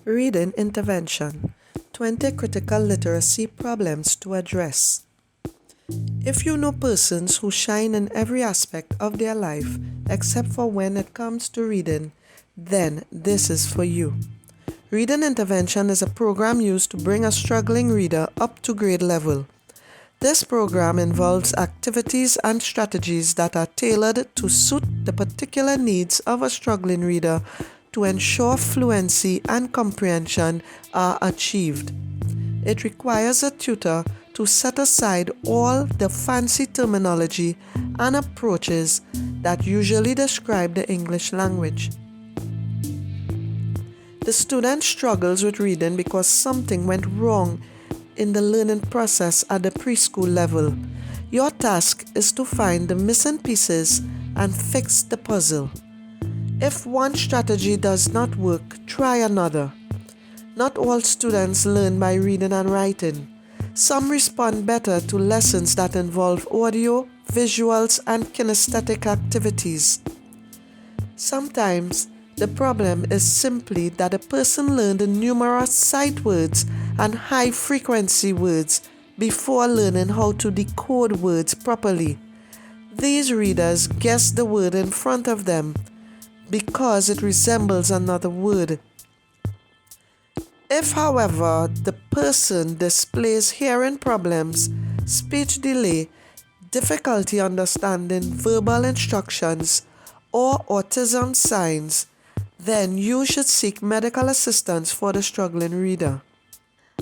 Reading Intervention: 20 Critical Literacy Problems to Address. If you know persons who shine in every aspect of their life except for when it comes to reading, then this is for you. Reading Intervention is a program used to bring a struggling reader up to grade level. This program involves activities and strategies that are tailored to suit the particular needs of a struggling reader to ensure fluency and comprehension are achieved. It requires a tutor to set aside all the fancy terminology and approaches that usually describe the English language. The student struggles with reading because something went wrong in the learning process at the preschool level. Your task is to find the missing pieces and fix the puzzle. If one strategy does not work, try another. Not all students learn by reading and writing. Some respond better to lessons that involve audio, visuals, and kinesthetic activities. Sometimes, the problem is simply that a person learned numerous sight words and high-frequency words before learning how to decode words properly. These readers guess the word in front of them because it resembles another word. If, however, the person displays hearing problems, speech delay, difficulty understanding verbal instructions, or autism signs, then you should seek medical assistance for the struggling reader.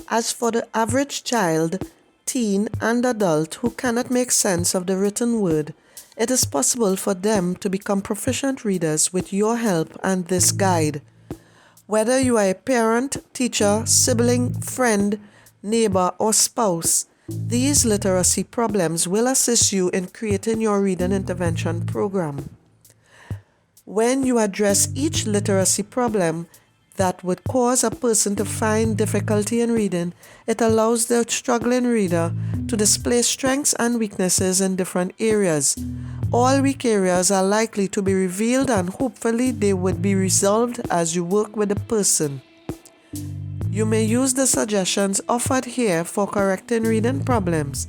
As for the average child, teen, and adult who cannot make sense of the written word, it is possible for them to become proficient readers with your help and this guide. Whether you are a parent, teacher, sibling, friend, neighbor, or spouse, these literacy problems will assist you in creating your reading intervention program. When you address each literacy problem that would cause a person to find difficulty in reading, it allows the struggling reader to display strengths and weaknesses in different areas. All weak areas are likely to be revealed and hopefully they would be resolved as you work with the person. You may use the suggestions offered here for correcting reading problems.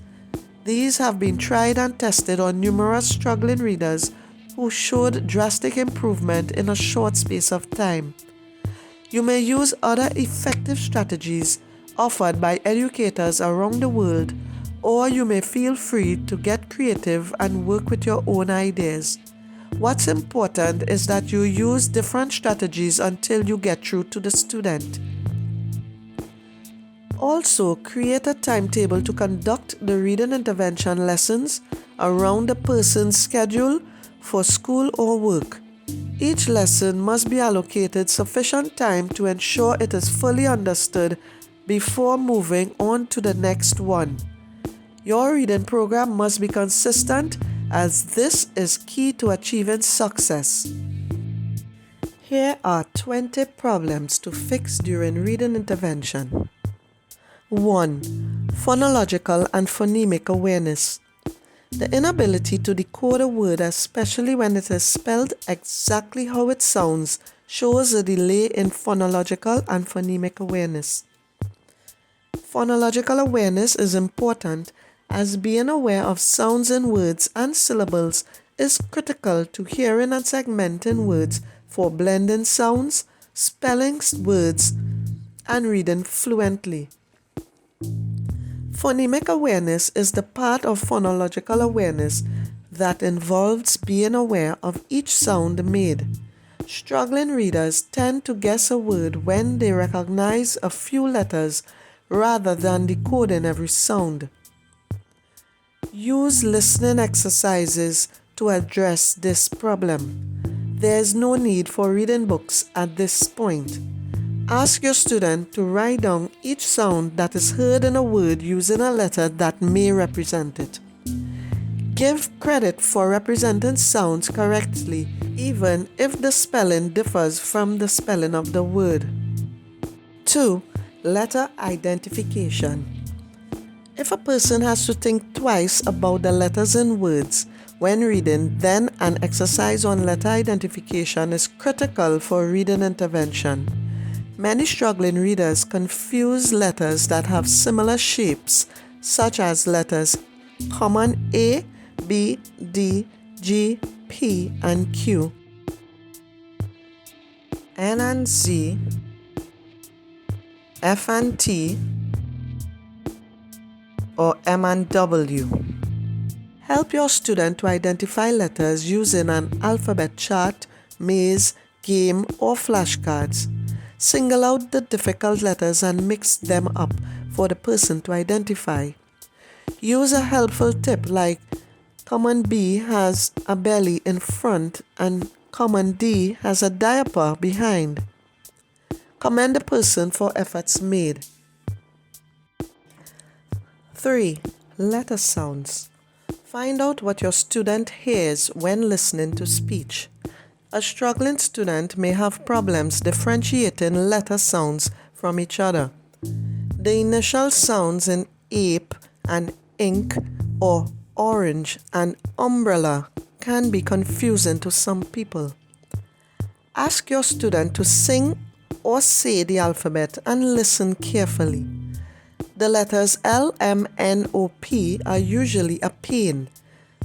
These have been tried and tested on numerous struggling readers who showed drastic improvement in a short space of time. You may use other effective strategies offered by educators around the world, or you may feel free to get creative and work with your own ideas. What's important is that you use different strategies until you get through to the student. Also, create a timetable to conduct the reading intervention lessons around the person's schedule for school or work. Each lesson must be allocated sufficient time to ensure it is fully understood before moving on to the next one. Your reading program must be consistent, as this is key to achieving success. Here are 20 problems to fix during reading intervention. 1. Phonological and phonemic awareness. The inability to decode a word, especially when it is spelled exactly how it sounds, shows a delay in phonological and phonemic awareness. Phonological awareness is important, as being aware of sounds in words and syllables is critical to hearing and segmenting words for blending sounds, spelling words, and reading fluently. Phonemic awareness is the part of phonological awareness that involves being aware of each sound made. Struggling readers tend to guess a word when they recognize a few letters rather than decoding every sound. Use listening exercises to address this problem. There is no need for reading books at this point. Ask your student to write down each sound that is heard in a word using a letter that may represent it. Give credit for representing sounds correctly, even if the spelling differs from the spelling of the word. 2. Letter identification. If a person has to think twice about the letters in words when reading, then an exercise on letter identification is critical for reading intervention. Many struggling readers confuse letters that have similar shapes, such as letters common A, B, D, G, P, and Q, N and Z, F and T, or M and W. Help your student to identify letters using an alphabet chart, maze, game, or flashcards. Single out the difficult letters and mix them up for the person to identify. Use a helpful tip like common B has a belly in front and common D has a diaper behind. Commend the person for efforts made. 3. Letter sounds. Find out what your student hears when listening to speech. A struggling student may have problems differentiating letter sounds from each other. The initial sounds in ape and ink or orange and umbrella can be confusing to some people. Ask your student to sing or say the alphabet and listen carefully. The letters L, M, N, O, P are usually a pain.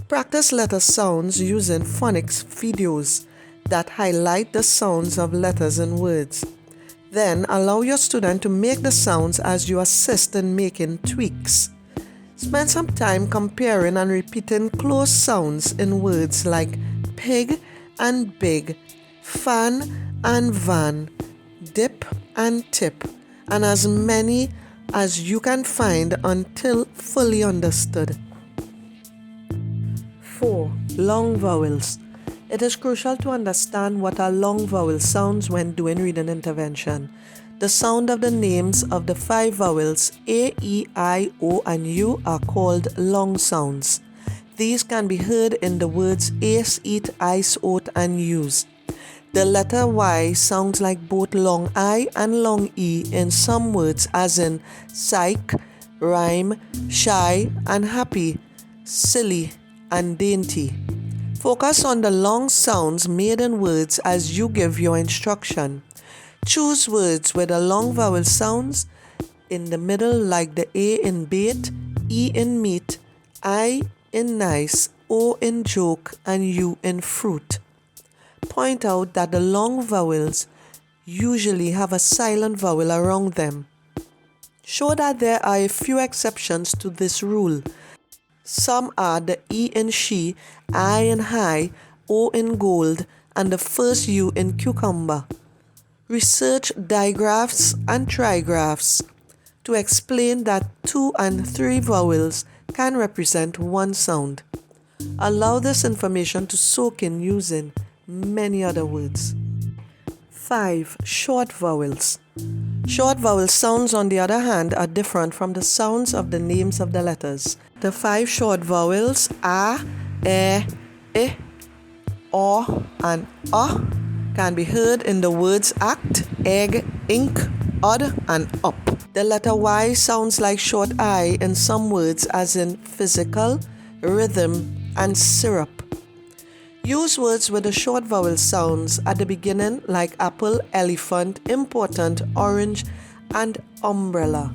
Practice letter sounds using phonics videos that highlight the sounds of letters in words. Then allow your student to make the sounds as you assist in making tweaks. Spend some time comparing and repeating close sounds in words like pig and big, fan and van, dip and tip, and as many as you can find until fully understood. 4. Long vowels. It is crucial to understand what are long vowel sounds when doing reading intervention. The sound of the names of the 5 vowels A, E, I, O, and U are called long sounds. These can be heard in the words ace, eat, ice, oat, and use. The letter Y sounds like both long I and long E in some words, as in psych, rhyme, shy, and happy, silly, and dainty. Focus on the long sounds made in words as you give your instruction. Choose words with the long vowel sounds in the middle, like the A in bait, E in meat, I in nice, O in joke, and U in fruit. Point out that the long vowels usually have a silent vowel around them. Show that there are a few exceptions to this rule. Some are the E in she, I in high, O in gold, and the first U in cucumber. Research digraphs and trigraphs to explain that 2 and 3 vowels can represent one sound. Allow this information to soak in using many other words. 5. Short vowels. Short vowel sounds, on the other hand, are different from the sounds of the names of the letters. The 5 short vowels a, I, o, and can be heard in the words act, egg, ink, odd, and up. The letter Y sounds like short I in some words, as in physical, rhythm, and syrup. Use words with the short vowel sounds at the beginning, like apple, elephant, important, orange, and umbrella.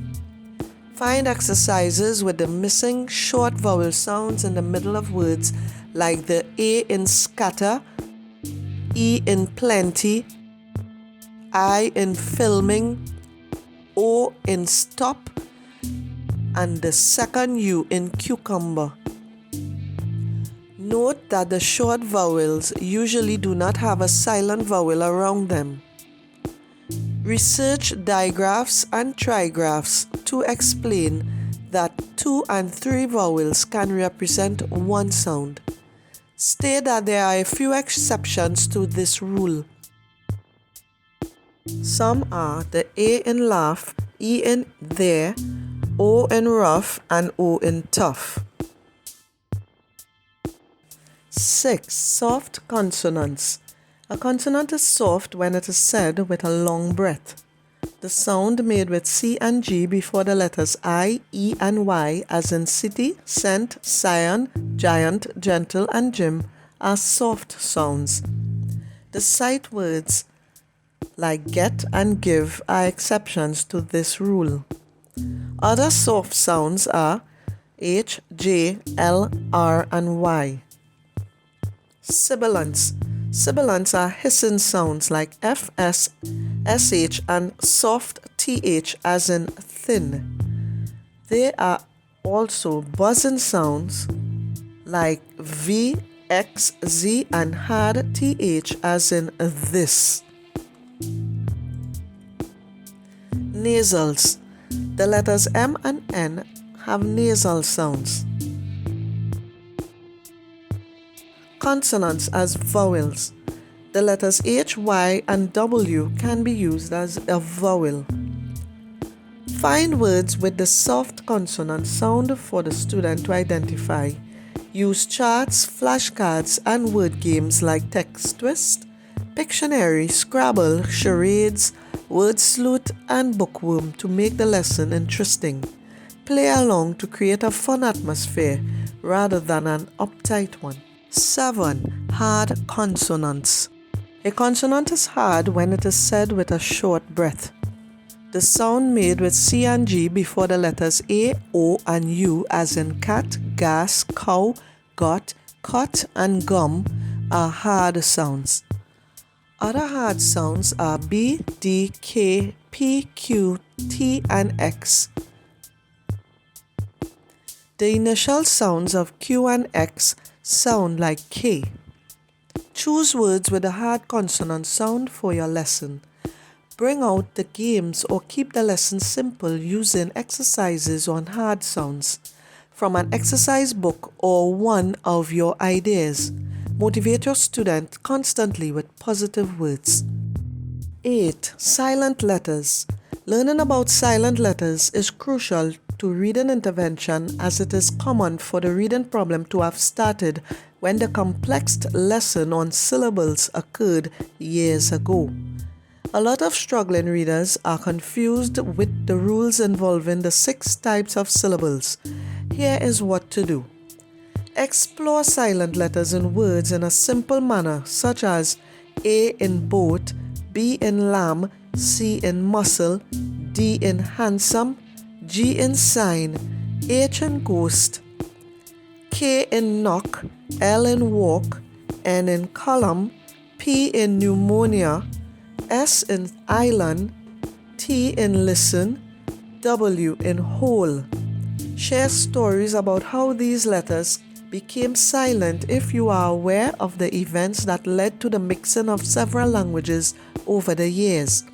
Find exercises with the missing short vowel sounds in the middle of words, like the A in scatter, E in plenty, I in filming, O in stop, and the second U in cucumber. Note that the short vowels usually do not have a silent vowel around them. Research digraphs and trigraphs to explain that 2 and 3 vowels can represent one sound. State that there are a few exceptions to this rule. Some are the A in laugh, E in there, O in rough, and O in tough. 6. Soft consonants. A consonant is soft when it is said with a long breath. The sound made with C and G before the letters I, E, and Y, as in city, scent, cyan, giant, gentle, and Jim, are soft sounds. The sight words like get and give, are exceptions to this rule. Other soft sounds are H, J, L, R, and Y. Sibilants. Sibilants are hissing sounds like F, S, SH, and soft TH as in thin. They are also buzzing sounds like V, X, Z, and hard TH as in this. Nasals. The letters M and N have nasal sounds. Consonants as vowels. The letters H, Y, and W can be used as a vowel. Find words with the soft consonant sound for the student to identify. Use charts, flashcards, and word games like Text Twist, Pictionary, Scrabble, charades, Word Sleuth, and Bookworm to make the lesson interesting. Play along to create a fun atmosphere rather than an uptight one. 7. Hard consonants. A consonant is hard when it is said with a short breath. The sound made with C and G before the letters A, O, and U, as in cat, gas, cow, got, cut, and gum, are hard sounds. Other hard sounds are B, D, K, P, Q, T, and X. The initial sounds of Q and X sound like K. Choose words with a hard consonant sound for your lesson. Bring out the games or keep the lesson simple using exercises on hard sounds from an exercise book or one of your ideas. Motivate your student constantly with positive words. 8. Silent letters. Learning about silent letters is crucial to reading intervention, as it is common for the reading problem to have started when the complex lesson on syllables occurred years ago. A lot of struggling readers are confused with the rules involving the 6 types of syllables. Here is what to do. Explore silent letters in words in a simple manner, such as A in boat, B in lamb, C in muscle, D in handsome, G in sign, H in ghost, K in knock, L in walk, N in column, P in pneumonia, S in island, T in listen, W in whole. Share stories about how these letters became silent if you are aware of the events that led to the mixing of several languages over the years.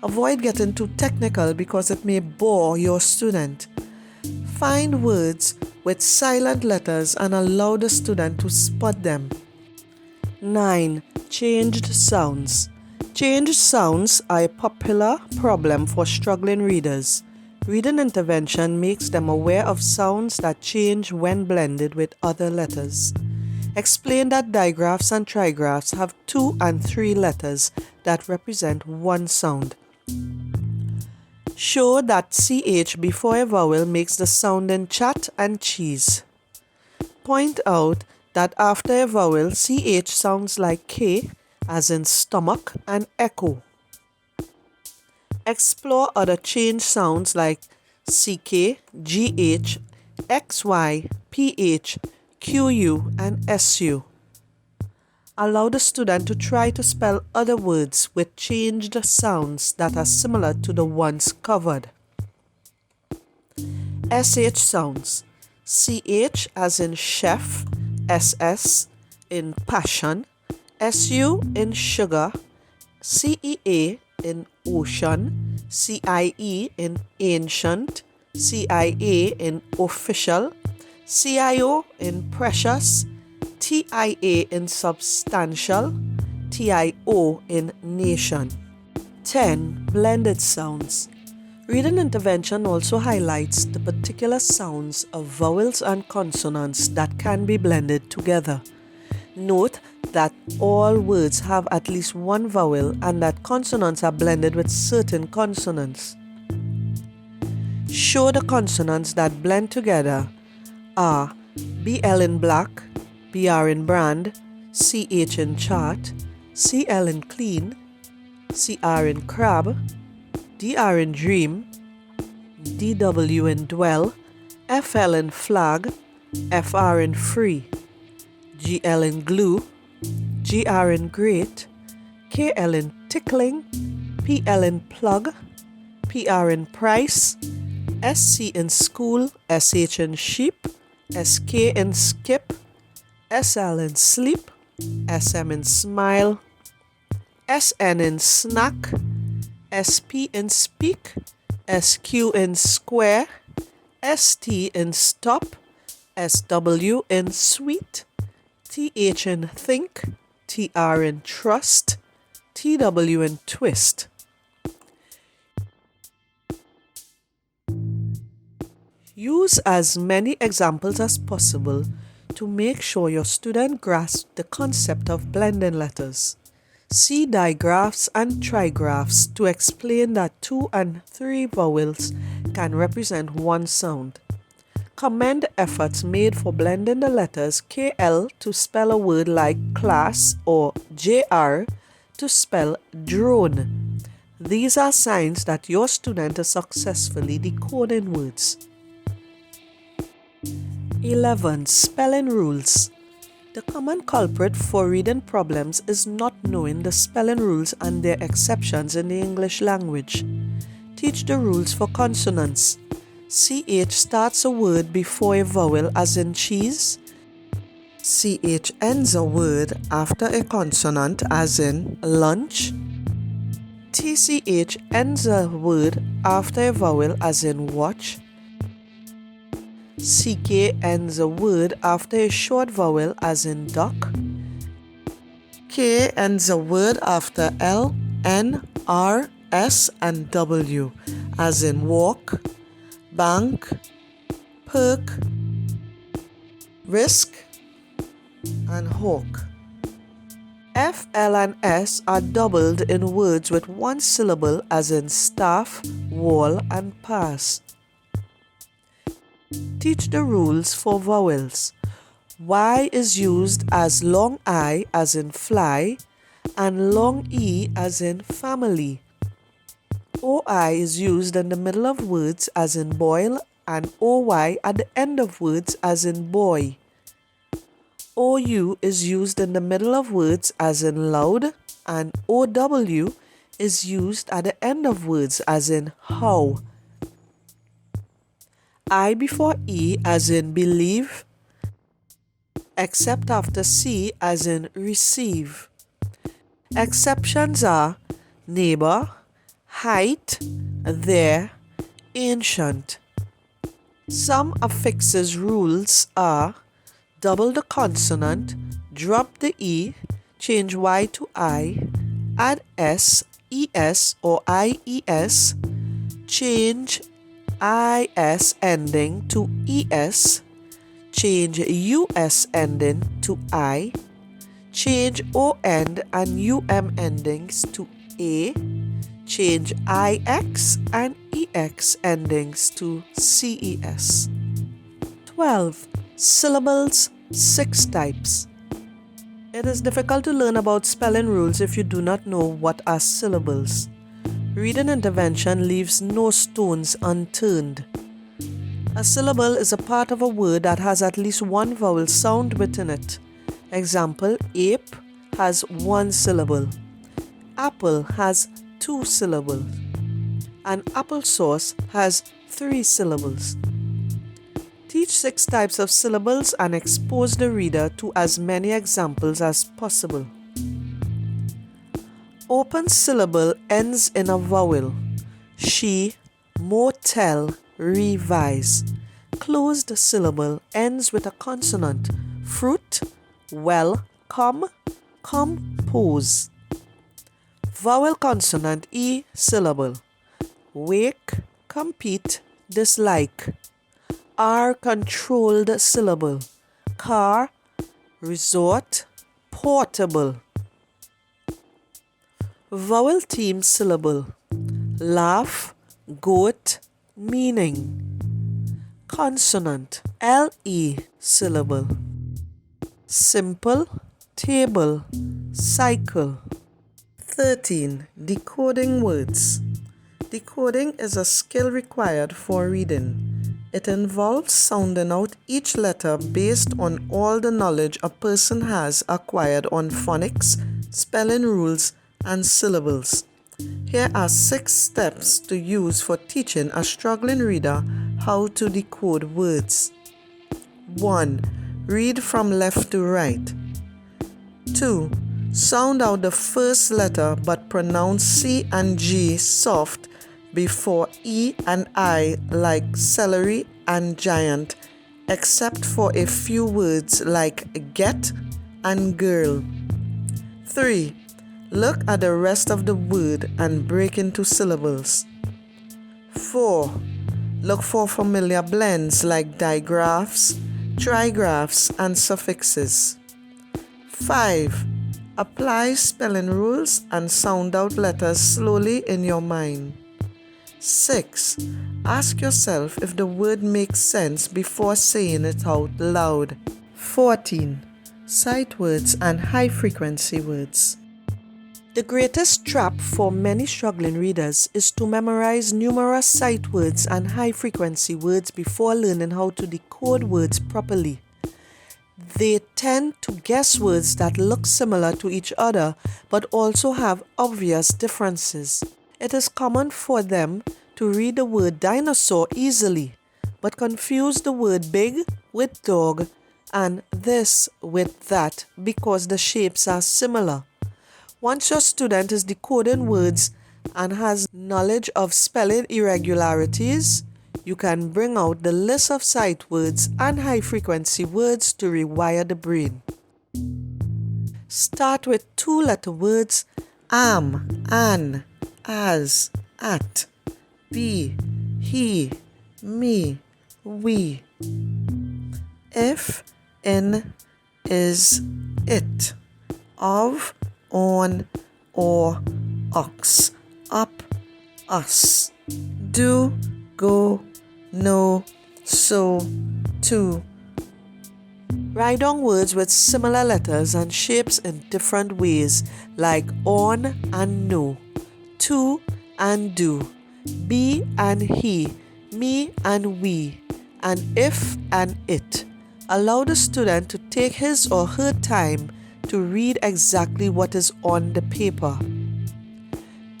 Avoid getting too technical because it may bore your student. Find words with silent letters and allow the student to spot them. 9. Changed sounds. Changed sounds are a popular problem for struggling readers. Reading intervention makes them aware of sounds that change when blended with other letters. Explain that digraphs and trigraphs have 2 and 3 letters that represent one sound. Show that CH before a vowel makes the sound in chat and cheese. Point out that after a vowel, CH sounds like K, as in stomach, and echo. Explore other change sounds like CK, GH, XY, PH, QU, and SU. Allow the student to try to spell other words with changed sounds that are similar to the ones covered. SH sounds. CH as in chef, SS in passion, SU in sugar, CEA in ocean, CIE in ancient, CIA in official, CIO in precious, TIA in substantial, TIO in nation. 10. Blended sounds. Reading intervention also highlights the particular sounds of vowels and consonants that can be blended together. Note that all words have at least one vowel and that consonants are blended with certain consonants. Show the consonants that blend together are BL in black, BR in brand, CH in chart, CL in clean, CR in crab, DR in dream, DW in dwell, FL in flag, FR in free, GL in glue, GR in great, KL in tickling, PL in plug, PR in price, SC in school, SH in sheep, SK in skip, SL in sleep, SM in smile, SN in snack, SP in speak, SQ in square, ST in stop, SW in sweet, TH in think, TR in trust, TW in twist. Use as many examples as possible to make sure your student grasps the concept of blending letters. See digraphs and trigraphs to explain that 2 and 3 vowels can represent one sound. Commend efforts made for blending the letters KL to spell a word like class or JR to spell drone. These are signs that your student is successfully decoding words. 11. Spelling rules. The common culprit for reading problems is not knowing the spelling rules and their exceptions in the English language. Teach the rules for consonants. CH starts a word before a vowel as in cheese. CH ends a word after a consonant as in lunch. TCH ends a word after a vowel as in watch. CK ends a word after a short vowel as in duck. K ends a word after L, N, R, S and W as in walk, bank, perk, risk and hawk. F, L and S are doubled in words with one syllable as in staff, wall and pass. Teach the rules for vowels. Y is used as long I as in fly and long E as in family. OI is used in the middle of words as in boil and OY at the end of words as in boy. OU is used in the middle of words as in loud and OW is used at the end of words as in how. I before E as in believe, except after C as in receive. Exceptions are neighbor, height, there, ancient. Some affixes rules are double the consonant, drop the E, change Y to I, add S, ES or IES, change IS ending to ES, change US ending to I, change O end and UM endings to A, change IX and EX endings to CES. 12. Syllables, 6 types. It is difficult to learn about spelling rules if you do not know what are syllables. Reading intervention leaves no stones unturned. A syllable is a part of a word that has at least one vowel sound within it. Example, ape has 1 syllable. Apple has 2 syllables. And applesauce has 3 syllables. Teach 6 types of syllables and expose the reader to as many examples as possible. Open syllable ends in a vowel. She, motel, revise. Closed syllable ends with a consonant. Fruit, well, compose. Vowel consonant E syllable. Wake, compete, dislike. R controlled syllable. Car, resort, portable. Vowel team syllable. Laugh, goat, meaning. Consonant LE syllable. Simple, table, cycle. 13. Decoding words. Decoding is a skill required for reading. It involves sounding out each letter based on all the knowledge a person has acquired on phonics, spelling rules, and syllables. Here are 6 steps to use for teaching a struggling reader how to decode words. 1. Read from left to right. 2. Sound out the first letter but pronounce C and G soft before E and I like celery and giant, except for a few words like get and girl. 3. Look at the rest of the word and break into syllables. 4. Look for familiar blends like digraphs, trigraphs, and suffixes. 5. Apply spelling rules and sound out letters slowly in your mind. 6. Ask yourself if the word makes sense before saying it out loud. 14. Sight words and high-frequency words. The greatest trap for many struggling readers is to memorize numerous sight words and high-frequency words before learning how to decode words properly. They tend to guess words that look similar to each other but also have obvious differences. It is common for them to read the word dinosaur easily, but confuse the word big with dog and this with that because the shapes are similar. Once your student is decoding words and has knowledge of spelling irregularities, you can bring out the list of sight words and high-frequency words to rewire the brain. Start with 2-letter words: am, an, as, at, be, he, me, we. If, in, is, it. Of, on, or, ox, up, us. Do, go, no, so, to. Write down words with similar letters and shapes in different ways, like on and no, to and do, be and he, me and we, and if and it. Allow the student to take his or her time to read exactly what is on the paper.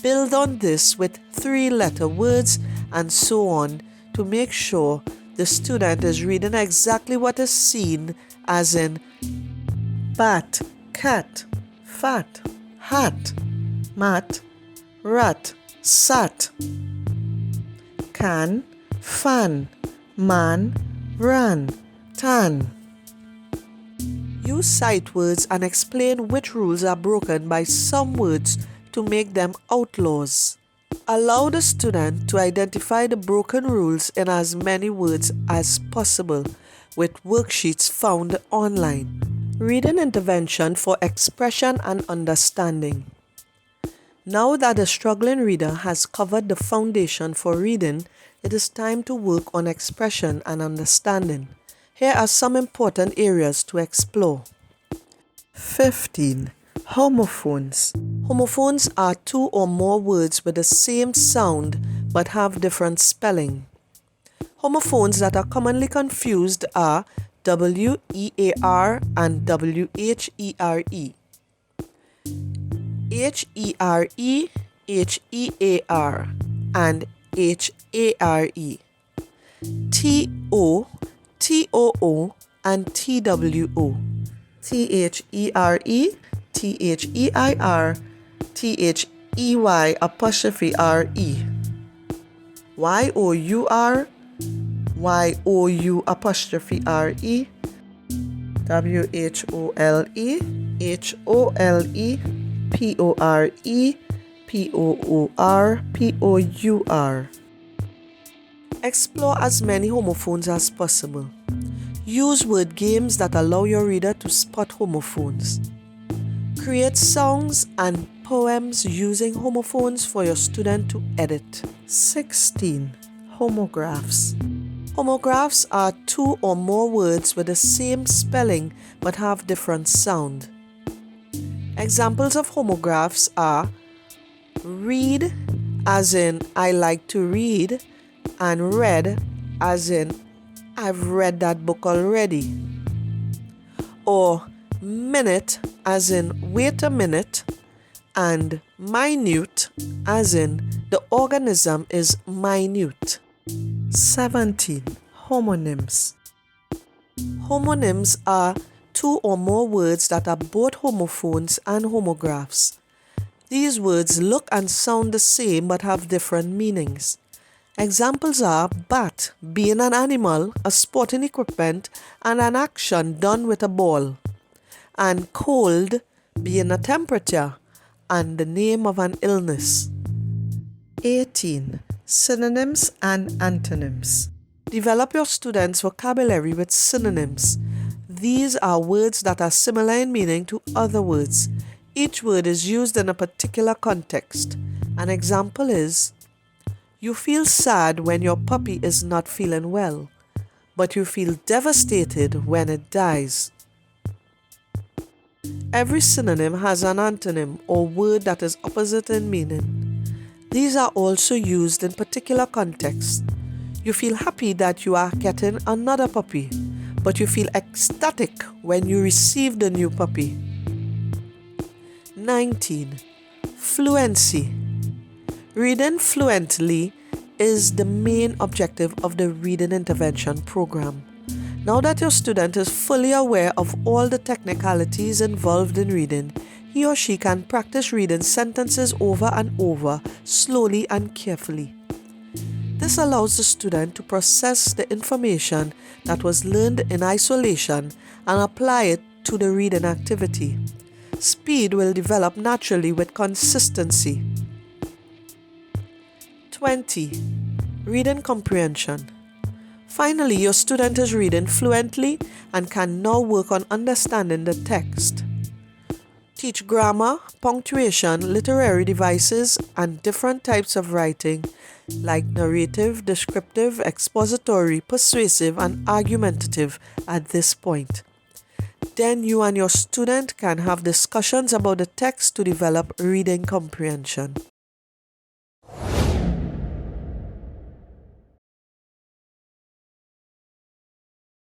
Build on this with 3-letter words and so on to make sure the student is reading exactly what is seen, as in bat, cat, fat, hat, mat, rat, sat, can, fan, man, ran, tan. Use sight words and explain which rules are broken by some words to make them outlaws. Allow the student to identify the broken rules in as many words as possible with worksheets found online. Reading intervention for expression and understanding. Now that the struggling reader has covered the foundation for reading, it is time to work on expression and understanding. Here are some important areas to explore. 15. Homophones. Homophones are 2 or more words with the same sound but have different spelling. Homophones that are commonly confused are W-E-A-R and W-H-E-R-E. H-E-R-E, H-E-A-R, and H-A-R-E. T-O, T-O-O, and T-W-O. T-H-E-R-E, T-H-E-I-R, T-H-E-Y apostrophe R-E. Y-O-U-R, Y-O-U apostrophe R-E. W-H-O-L-E, H-O-L-E, P-O-R-E, P-O-O-R, P-O-U-R. Explore as many homophones as possible. Use word games that allow your reader to spot homophones. Create songs and poems using homophones for your student to edit. 16. Homographs. Homographs are 2 or more words with the same spelling but have different sound. Examples of homographs are read as in I like to read, and read as in I've read that book already. Or minute as in wait a minute, and minute as in the organism is minute. 17. Homonyms. Homonyms are two or more words that are both homophones and homographs. These words look and sound the same but have different meanings. Examples are bat being an animal, a sporting equipment, and an action done with a ball, and cold being a temperature and the name of an illness. 18. Synonyms and antonyms. Develop your students' vocabulary with synonyms. These are words that are similar in meaning to other words. Each word is used in a particular context. An example is, you feel sad when your puppy is not feeling well, but you feel devastated when it dies. Every synonym has an antonym or word that is opposite in meaning. These are also used in particular contexts. You feel happy that you are getting another puppy, but you feel ecstatic when you receive the new puppy. 19. Fluency. Reading fluently is the main objective of the reading intervention program. Now that your student is fully aware of all the technicalities involved in reading, he or she can practice reading sentences over and over, slowly and carefully. This allows the student to process the information that was learned in isolation and apply it to the reading activity. Speed will develop naturally with consistency. 20. Reading comprehension. Finally, your student is reading fluently and can now work on understanding the text. Teach grammar, punctuation, literary devices, and different types of writing like narrative, descriptive, expository, persuasive, and argumentative at this point. Then you and your student can have discussions about the text to develop reading comprehension.